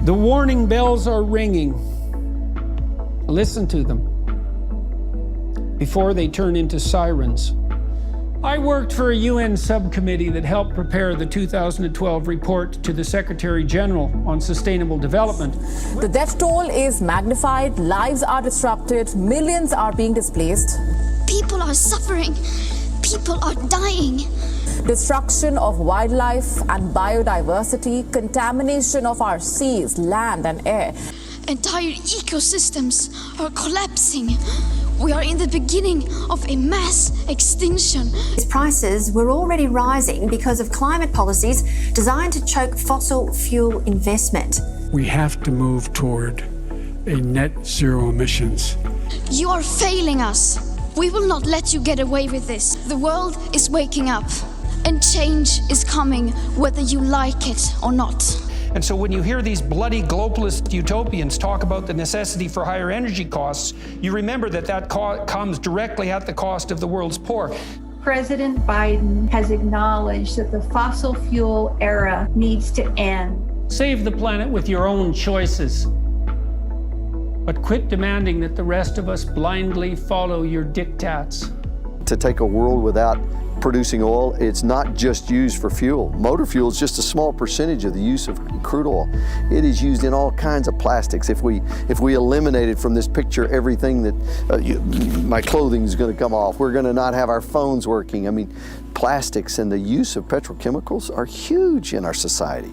The warning bells are ringing. Listen to them before they turn into sirens. I worked for a UN subcommittee that helped prepare the 2012 report to the Secretary General on Sustainable Development. The death toll is magnified, lives are disrupted, millions are being displaced. People are suffering, people are dying. Destruction of wildlife and biodiversity, contamination of our seas, land and air. Entire ecosystems are collapsing. We are in the beginning of a mass extinction. Prices were already rising because of climate policies designed to choke fossil fuel investment. We have to move toward a net zero emissions. You are failing us. We will not let you get away with this. The world is waking up, and change is coming whether you like it or not. And so when you hear these bloody globalist utopians talk about the necessity for higher energy costs, you remember that comes directly at the cost of the world's poor. President Biden has acknowledged that the fossil fuel era needs to end. Save the planet with your own choices. But quit demanding that the rest of us blindly follow your diktats. To take a world without producing oil, it's not just used for fuel. Motor fuel is just a small percentage of the use of crude oil. It is used in all kinds of plastics. If we eliminated from this picture everything that my clothing is going to come off, we're going to not have our phones working. I mean, plastics and the use of petrochemicals are huge in our society.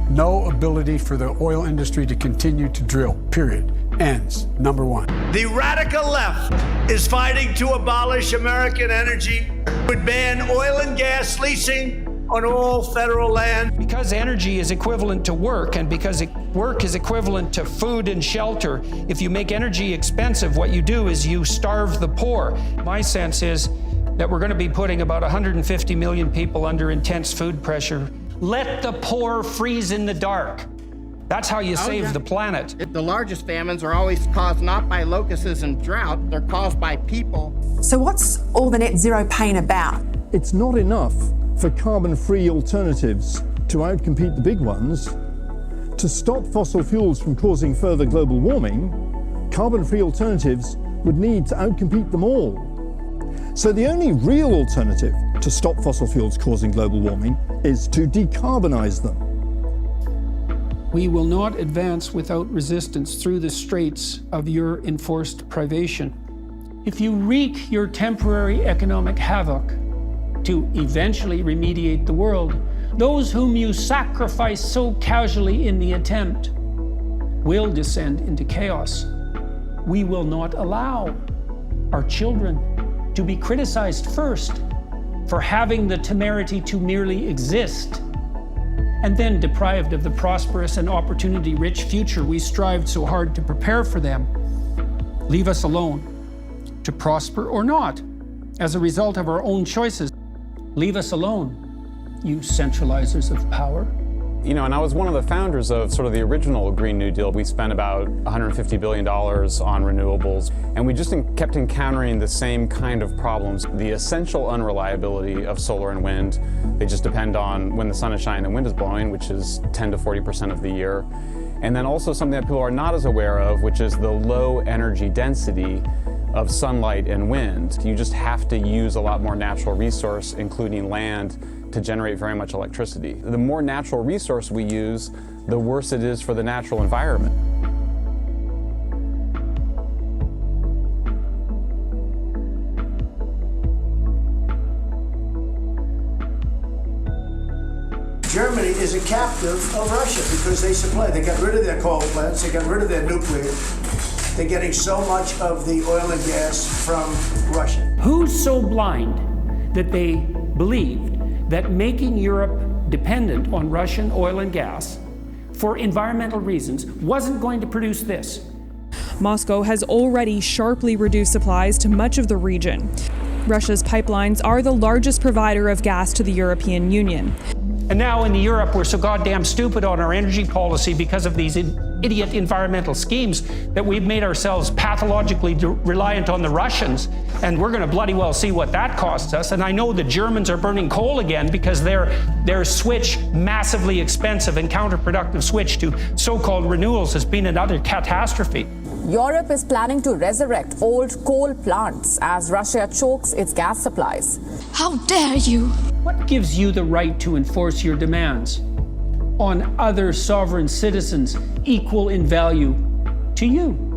No ability for the oil industry to continue to drill, period. Ends. Number one. The radical left is fighting to abolish American energy, would ban oil and gas leasing on all federal land. Because energy is equivalent to work, and because work is equivalent to food and shelter, if you make energy expensive, what you do is you starve the poor. My sense is that we're going to be putting about 150 million people under intense food pressure. Let the poor freeze in the dark. That's how you save the planet. The largest famines are always caused not by locusts and drought, they're caused by people. So what's all the net zero pain about? It's not enough for carbon-free alternatives to outcompete the big ones. To stop fossil fuels from causing further global warming, carbon-free alternatives would need to outcompete them all. So the only real alternative to stop fossil fuels causing global warming is to decarbonize them. We will not advance without resistance through the straits of your enforced privation. If you wreak your temporary economic havoc to eventually remediate the world, those whom you sacrifice so casually in the attempt will descend into chaos. We will not allow our children to be criticized first for having the temerity to merely exist, and then deprived of the prosperous and opportunity-rich future we strived so hard to prepare for them. Leave us alone, to prosper or not, as a result of our own choices. Leave us alone, you centralizers of power. You know, and I was one of the founders of sort of the original Green New Deal. We spent about $150 billion on renewables, and we just kept encountering the same kind of problems. The essential unreliability of solar and wind. They just depend on when the sun is shining and wind is blowing, which is 10 to 40% of the year. And then also something that people are not as aware of, which is the low energy density of sunlight and wind. You just have to use a lot more natural resource, including land, to generate very much electricity. The more natural resource we use, the worse it is for the natural environment. Germany is a captive of Russia because they supply. They got rid of their coal plants, they got rid of their nuclear. They're getting so much of the oil and gas from Russia. Who's so blind that they believed that making Europe dependent on Russian oil and gas for environmental reasons wasn't going to produce this? Moscow has already sharply reduced supplies to much of the region. Russia's pipelines are the largest provider of gas to the European Union. And now in Europe, we're so goddamn stupid on our energy policy because of these idiot environmental schemes that we've made ourselves pathologically reliant on the Russians, and we're going to bloody well see what that costs us. And I know the Germans are burning coal again because their switch, massively expensive and counterproductive switch to so-called renewals, has been another catastrophe. Europe is planning to resurrect old coal plants as Russia chokes its gas supplies. How dare you? What gives you the right to enforce your demands on other sovereign citizens equal in value to you?